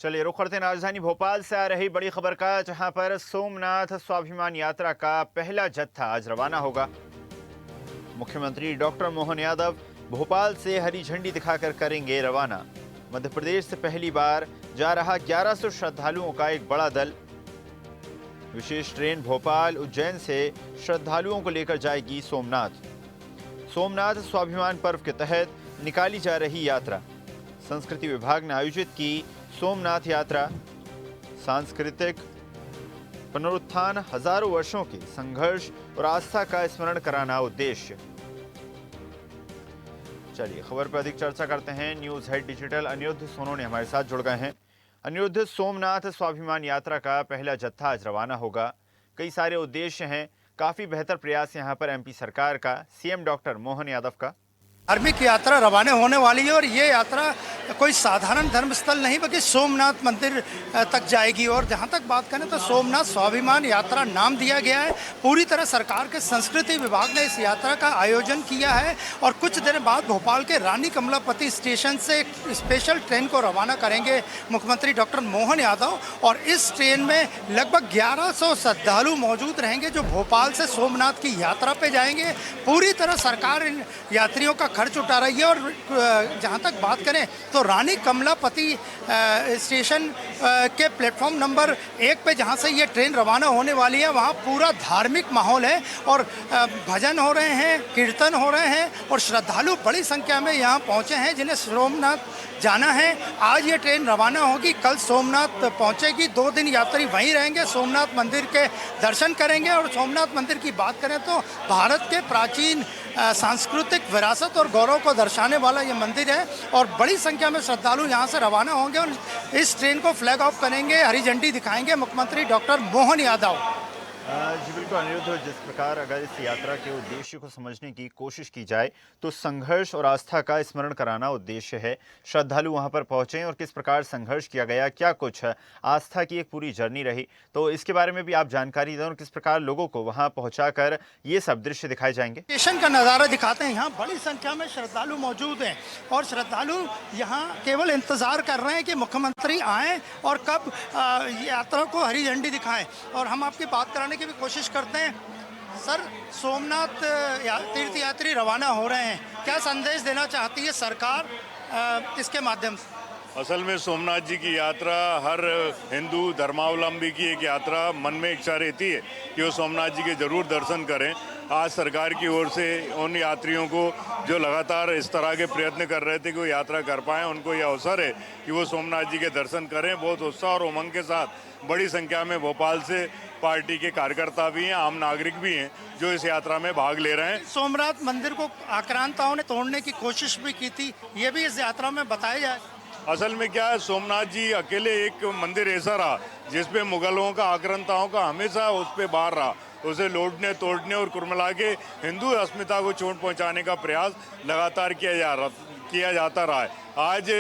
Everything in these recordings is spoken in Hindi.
चलिए रुख करते हैं राजधानी भोपाल से आ रही बड़ी खबर का, जहां पर सोमनाथ स्वाभिमान यात्रा का पहला जत्था आज रवाना होगा। मुख्यमंत्री डॉक्टर मोहन यादव भोपाल से हरी झंडी दिखाकर करेंगे रवाना। मध्य प्रदेश से पहली बार जा रहा 1100 श्रद्धालुओं का एक बड़ा दल। विशेष ट्रेन भोपाल उज्जैन से श्रद्धालुओं को लेकर जाएगी सोमनाथ। सोमनाथ स्वाभिमान पर्व के तहत निकाली जा रही यात्रा। संस्कृति विभाग ने आयोजित की सोमनाथ यात्रा। सांस्कृतिक पुनरुत्थान, हजारों वर्षों के संघर्ष और आस्था का स्मरण कराना उद्देश्य। चलिए खबर पर अधिक चर्चा करते हैं। News head digital Anirudh Sonone हमारे साथ जुड़ गए हैं। अनिरुद्ध, सोमनाथ स्वाभिमान यात्रा का पहला जत्था आज रवाना होगा। कई सारे उद्देश्य हैं, काफी बेहतर प्रयास यहाँ पर एमपी सरकार का, सीएम डॉक्टर मोहन यादव का। धार्मिक यात्रा रवाना होने वाली है और ये यात्रा कोई साधारण धर्मस्थल नहीं बल्कि सोमनाथ मंदिर तक जाएगी। और जहाँ तक बात करें तो सोमनाथ स्वाभिमान यात्रा नाम दिया गया है। पूरी तरह सरकार के संस्कृति विभाग ने इस यात्रा का आयोजन किया है और कुछ देर बाद भोपाल के रानी कमलापति स्टेशन से एक स्पेशल ट्रेन को रवाना करेंगे मुख्यमंत्री डॉक्टर मोहन यादव। और इस ट्रेन में लगभग 1100 श्रद्धालु मौजूद रहेंगे जो भोपाल से सोमनाथ की यात्रा पे जाएंगे। पूरी तरह सरकार इन यात्रियों का खर्च उठा रही है। और जहां तक बात करें तो रानी कमलापति स्टेशन के प्लेटफॉर्म नंबर 1 पे जहां से ये ट्रेन रवाना होने वाली है वहां पूरा धार्मिक माहौल है और भजन हो रहे हैं, कीर्तन हो रहे हैं और श्रद्धालु बड़ी संख्या में यहां पहुंचे हैं जिन्हें सोमनाथ जाना है। आज ये ट्रेन रवाना होगी, कल सोमनाथ पहुंचेगी। 2 दिन यात्री वहीं रहेंगे, सोमनाथ मंदिर के दर्शन करेंगे। और सोमनाथ मंदिर की बात करें तो भारत के प्राचीन सांस्कृतिक विरासत और गौरव को दर्शाने वाला ये मंदिर है और बड़ी संख्या में श्रद्धालु यहाँ से रवाना होंगे और इस ट्रेन को फ्लैग ऑफ करेंगे, हरी झंडी दिखाएंगे मुख्यमंत्री डॉक्टर मोहन यादव। जी बिल्कुल अनिरुद्ध, जिस प्रकार अगर इस यात्रा के उद्देश्य को समझने की कोशिश की जाए तो संघर्ष और आस्था का स्मरण कराना उद्देश्य है। श्रद्धालु वहां पर पहुंचे और किस प्रकार संघर्ष किया गया, क्या कुछ आस्था की एक पूरी जर्नी रही, तो इसके बारे में भी आप जानकारी दें और किस प्रकार लोगों को वहां पहुंचाकर ये सब दृश्य दिखाए जाएंगे। स्टेशन का नज़ारा दिखाते हैं। यहाँ बड़ी संख्या में श्रद्धालु मौजूद हैं और श्रद्धालु यहाँ केवल इंतजार कर रहे हैं कि मुख्यमंत्री आएँ और कब यात्रा को हरी झंडी दिखाएं। और हम आपकी बात कराने की भी कोशिश करते हैं। सर, सोमनाथ तीर्थ यात्री रवाना हो रहे हैं, क्या संदेश देना चाहती है सरकार इसके माध्यम से? असल में सोमनाथ जी की यात्रा हर हिंदू धर्मावलंबी की एक यात्रा, मन में इच्छा रहती है कि वो सोमनाथ जी के जरूर दर्शन करें। आज सरकार की ओर से उन यात्रियों को जो लगातार इस तरह के प्रयत्न कर रहे थे कि वो यात्रा कर पाएँ, उनको यह अवसर है कि वो सोमनाथ जी के दर्शन करें। बहुत उत्साह और उमंग के साथ बड़ी संख्या में भोपाल से पार्टी के कार्यकर्ता भी हैं, आम नागरिक भी हैं जो इस यात्रा में भाग ले रहे हैं। सोमनाथ मंदिर को आक्रांताओं ने तोड़ने की कोशिश भी की थी, ये भी इस यात्रा में बताया जाए। असल में क्या है, सोमनाथ जी अकेले एक मंदिर ऐसा रहा जिसपे मुगलों का, आक्रांताओं का हमेशा उस पे बार रहा। उसे लौटने, तोड़ने और कुरमला के हिंदू अस्मिता को चोट पहुंचाने का प्रयास लगातार किया जाता रहा है। आज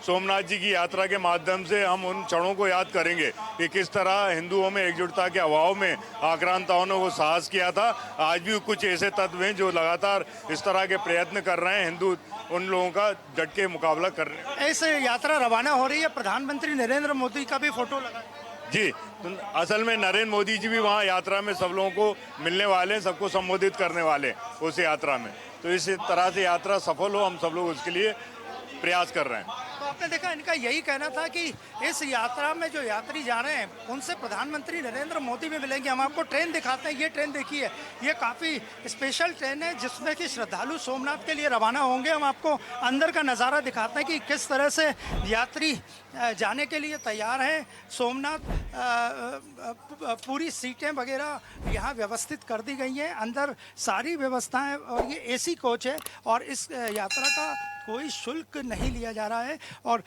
सोमनाथ जी की यात्रा के माध्यम से हम उन क्षणों को याद करेंगे कि किस तरह हिंदुओं में एकजुटता के अभाव में आक्रांताओं ने वो साहस किया था। आज भी कुछ ऐसे तत्व हैं जो लगातार इस तरह के प्रयत्न कर रहे हैं हिंदू उन लोगों का डट के मुकाबला कर रहे हैं। ऐसे यात्रा रवाना हो रही है, प्रधानमंत्री नरेंद्र मोदी का भी फोटो लगा जी। तो असल में नरेंद्र मोदी जी भी वहाँ यात्रा में सब लोगों को मिलने वाले हैं, सबको संबोधित करने वाले हैं उस यात्रा में। तो इस तरह से यात्रा सफल हो, हम सब लोग उसके लिए प्रयास कर रहे हैं। तो आपने देखा, इनका यही कहना था कि इस यात्रा में जो यात्री जा रहे हैं उनसे प्रधानमंत्री नरेंद्र मोदी भी मिलेंगे। हम आपको ट्रेन दिखाते हैं, ये ट्रेन देखिए, ये काफ़ी स्पेशल ट्रेन है जिसमें कि श्रद्धालु सोमनाथ के लिए रवाना होंगे। हम आपको अंदर का नज़ारा दिखाते हैं कि किस तरह से यात्री जाने के लिए तैयार हैं। सोमनाथ पूरी सीटें वगैरह यहाँ व्यवस्थित कर दी गई हैं, अंदर सारी व्यवस्थाएं, और ये एसी कोच है और इस यात्रा का कोई शुल्क नहीं लिया जा रहा है। और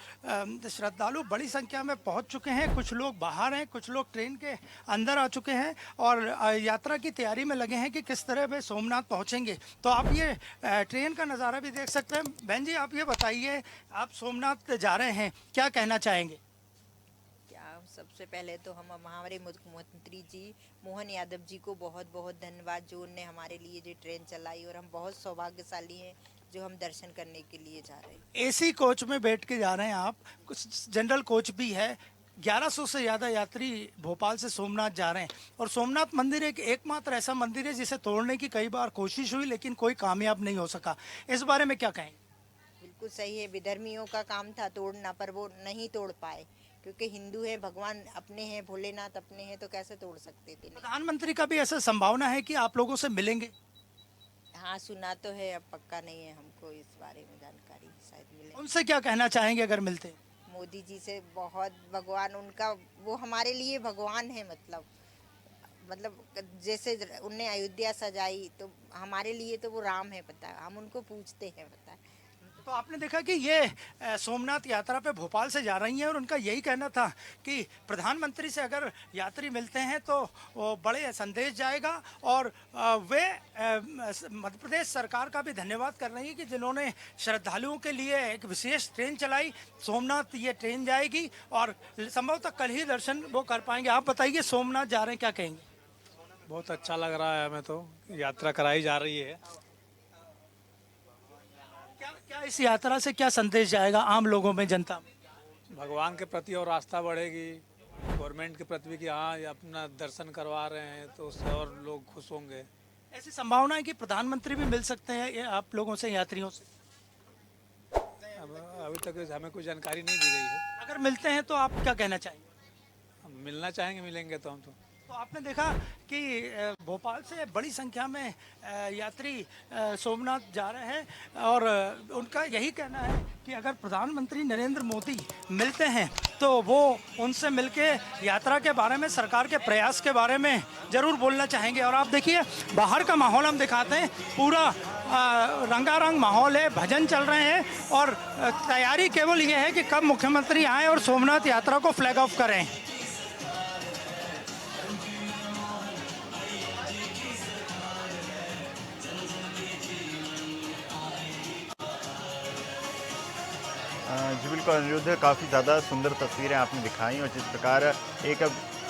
श्रद्धालु बड़ी संख्या में पहुंच चुके हैं, कुछ लोग बाहर हैं, कुछ लोग ट्रेन के अंदर आ चुके हैं और यात्रा की तैयारी में लगे हैं कि किस तरह वे सोमनाथ पहुंचेंगे। तो आप ये ट्रेन का नज़ारा भी देख सकते हैं। बहन जी, आप ये बताइए, आप सोमनाथ जा रहे हैं, क्या कहना चाहेंगे? सबसे पहले तो हम हमारे मुख्यमंत्री जी मोहन यादव जी को बहुत बहुत धन्यवाद जो उनने हमारे लिए ये ट्रेन चलाई और हम बहुत सौभाग्यशाली हैं जो हम दर्शन करने के लिए जा रहे हैं। एसी कोच में बैठ के जा रहे हैं आप, कुछ जनरल कोच भी है। 1100 से ज़्यादा यात्री भोपाल से सोमनाथ जा रहे हैं और सोमनाथ मंदिर एकमात्र ऐसा मंदिर है जिसे तोड़ने की कई बार कोशिश हुई लेकिन कोई कामयाब नहीं हो सका। इस बारे में क्या कहेंगे? बिल्कुल सही है, विधर्मियों का काम था तोड़ना, पर वो नहीं तोड़ पाए क्योंकि हिंदू है, भगवान अपने हैं, भोलेनाथ अपने हैं, तो कैसे तोड़ सकते थे। प्रधानमंत्री का भी ऐसा संभावना है कि आप लोगों से मिलेंगे? हाँ, सुना तो है, अब पक्का नहीं है, हमको इस बारे में जानकारी शायद मिले। उनसे क्या कहना चाहेंगे अगर मिलते? मोदी जी से बहुत, भगवान उनका, वो हमारे लिए भगवान है। मतलब जैसे उनने अयोध्या सजाई तो हमारे लिए तो वो राम है, पता है, हम उनको पूछते हैं, पता है। तो आपने देखा कि ये सोमनाथ यात्रा पे भोपाल से जा रही हैं और उनका यही कहना था कि प्रधानमंत्री से अगर यात्री मिलते हैं तो वो बड़े संदेश जाएगा और वे मध्य प्रदेश सरकार का भी धन्यवाद कर रही है कि जिन्होंने श्रद्धालुओं के लिए एक विशेष ट्रेन चलाई। सोमनाथ ये ट्रेन जाएगी और संभवतः कल ही दर्शन वो कर पाएंगे। आप बताइए, सोमनाथ जा रहे हैं, क्या कहेंगे? बहुत अच्छा लग रहा है हमें, तो यात्रा कराई जा रही है। क्या इस यात्रा से क्या संदेश जाएगा आम लोगों में, जनता में? भगवान के प्रति और आस्था बढ़ेगी, गवर्नमेंट के प्रति भी कि हाँ ये अपना दर्शन करवा रहे हैं तो उससे और लोग खुश होंगे। ऐसी संभावना है कि प्रधानमंत्री भी मिल सकते हैं ये आप लोगों से, यात्रियों से? अब अभी तक हमें कोई जानकारी नहीं दी गई है। अगर मिलते हैं तो आप क्या कहना चाहेंगे? हम मिलना चाहेंगे, मिलेंगे तो हम तो आपने देखा कि भोपाल से बड़ी संख्या में यात्री सोमनाथ जा रहे हैं और उनका यही कहना है कि अगर प्रधानमंत्री नरेंद्र मोदी मिलते हैं तो वो उनसे मिलके यात्रा के बारे में, सरकार के प्रयास के बारे में ज़रूर बोलना चाहेंगे। और आप देखिए बाहर का माहौल हम दिखाते हैं, पूरा रंगारंग माहौल है, भजन चल रहे हैं और तैयारी केवल ये है कि कब मुख्यमंत्री आएँ और सोमनाथ यात्रा को फ्लैग ऑफ करें। जी बिल्कुल अनिरुद्ध, काफ़ी ज़्यादा सुंदर तस्वीरें आपने दिखाई और जिस प्रकार एक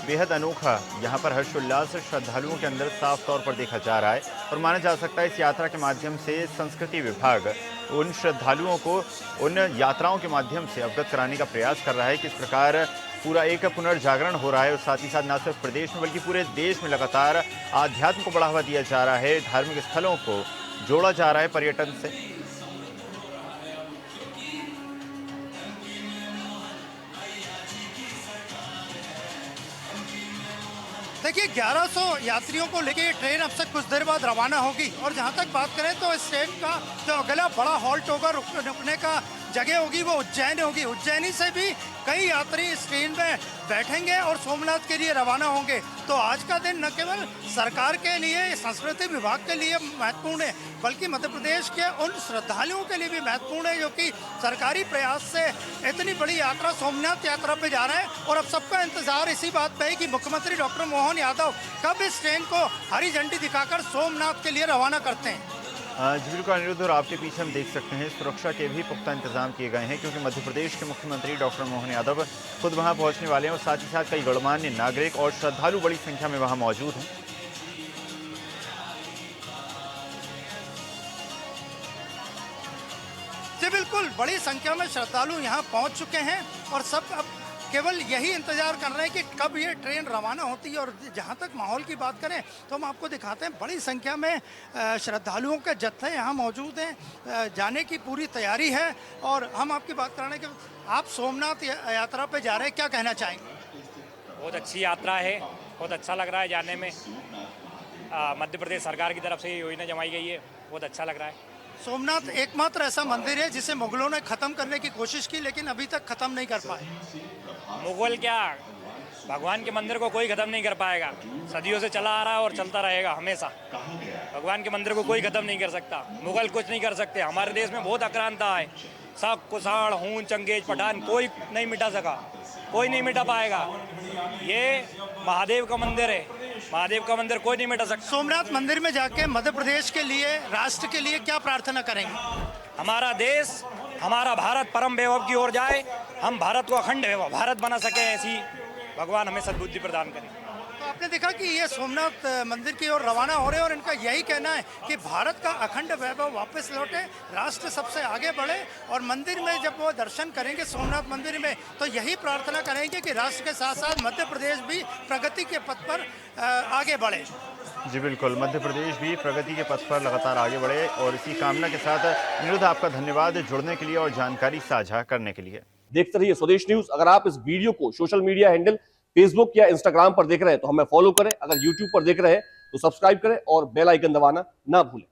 बेहद अनोखा यहाँ पर हर्षोल्लास श्रद्धालुओं के अंदर साफ तौर पर देखा जा रहा है और माना जा सकता है इस यात्रा के माध्यम से संस्कृति विभाग उन श्रद्धालुओं को उन यात्राओं के माध्यम से अवगत कराने का प्रयास कर रहा है। किस प्रकार पूरा एक पुनर्जागरण हो रहा है और साथ ही साथ न सिर्फ प्रदेश में बल्कि पूरे देश में लगातार आध्यात्म को बढ़ावा दिया जा रहा है, धार्मिक स्थलों को जोड़ा जा रहा है पर्यटन से। देखिए 1100 यात्रियों को लेकर ये ट्रेन अब से कुछ देर बाद रवाना होगी और जहाँ तक बात करें तो इस ट्रेन का जो अगला बड़ा हॉल्ट होगा, रुकने का जगह होगी, वो उज्जैन होगी। उज्जैनी से भी कई यात्री इस ट्रेन में बैठेंगे और सोमनाथ के लिए रवाना होंगे। तो आज का दिन न केवल सरकार के लिए, संस्कृति विभाग के लिए महत्वपूर्ण है बल्कि मध्य प्रदेश के उन श्रद्धालुओं के लिए भी महत्वपूर्ण है जो कि सरकारी प्रयास से इतनी बड़ी यात्रा सोमनाथ यात्रा पे जा रहे हैं। और अब सबका इंतजार इसी बात पे है कि मुख्यमंत्री डॉक्टर मोहन यादव कब इस ट्रेन को हरी झंडी दिखाकर सोमनाथ के लिए रवाना करते हैं। जी बिल्कुल अनिरुद्ध, और आपके पीछे हम देख सकते हैं सुरक्षा के भी पुख्ता इंतजाम किए गए हैं क्योंकि मध्य प्रदेश के मुख्यमंत्री डॉक्टर मोहन यादव खुद वहां पहुंचने वाले हैं और साथ ही साथ कई गणमान्य नागरिक और श्रद्धालु बड़ी संख्या में वहां मौजूद हैं। जी बिल्कुल, बड़ी संख्या में श्रद्धालु यहाँ पहुँच चुके हैं और सब अब केवल यही इंतजार कर रहे हैं कि कब ये ट्रेन रवाना होती है। और जहाँ तक माहौल की बात करें तो हम आपको दिखाते हैं बड़ी संख्या में श्रद्धालुओं के जत्थे यहाँ मौजूद हैं, जाने की पूरी तैयारी है। और हम आपकी बात कर रहे हैं कि आप सोमनाथ यात्रा पे जा रहे हैं, क्या कहना चाहेंगे? बहुत अच्छी यात्रा है, बहुत अच्छा लग रहा है जाने में। मध्य प्रदेश सरकार की तरफ से ये योजना जमाई गई है, बहुत अच्छा लग रहा है। सोमनाथ एकमात्र ऐसा मंदिर है जिसे मुगलों ने ख़त्म करने की कोशिश की लेकिन अभी तक ख़त्म नहीं कर पाए। मुगल क्या, भगवान के मंदिर को कोई ख़त्म नहीं कर पाएगा। सदियों से चला आ रहा है और चलता रहेगा हमेशा। भगवान के मंदिर को कोई ख़त्म नहीं कर सकता, मुगल कुछ नहीं कर सकते। हमारे देश में बहुत आक्रांता है, शक, कुषाण, हून, चंगेज, पठान, कोई नहीं मिटा सका, कोई नहीं मिटा पाएगा। ये महादेव का मंदिर है, महादेव का मंदिर कोई नहीं मिटा सकता। सोमनाथ मंदिर में जाके मध्य प्रदेश के लिए, राष्ट्र के लिए क्या प्रार्थना करेंगे? हमारा देश, हमारा भारत परम वैभव की ओर जाए, हम भारत को अखंड भारत बना सके, ऐसी भगवान हमें सद्बुद्धि प्रदान करें। तो आपने देखा कि ये सोमनाथ मंदिर की ओर रवाना हो रहे हैं और इनका यही कहना है कि भारत का अखंड वैभव वापस लौटे, राष्ट्र सबसे आगे बढ़े और मंदिर में जब वो दर्शन करेंगे सोमनाथ मंदिर में तो यही प्रार्थना करेंगे कि राष्ट्र के साथ साथ मध्य प्रदेश भी प्रगति के पथ पर आगे बढ़े। जी बिल्कुल, मध्य प्रदेश भी प्रगति के पथ पर लगातार आगे बढ़े और इसी कामना के साथ निरुद्ध आपका धन्यवाद जुड़ने के लिए और जानकारी साझा करने के लिए। देखते रहिए स्वदेश न्यूज। अगर आप इस वीडियो को सोशल मीडिया हैंडल फेसबुक या इंस्टाग्राम पर देख रहे हैं तो हमें फॉलो करें, अगर यूट्यूब पर देख रहे हैं तो सब्सक्राइब करें और बेल आइकन दबाना ना भूलें।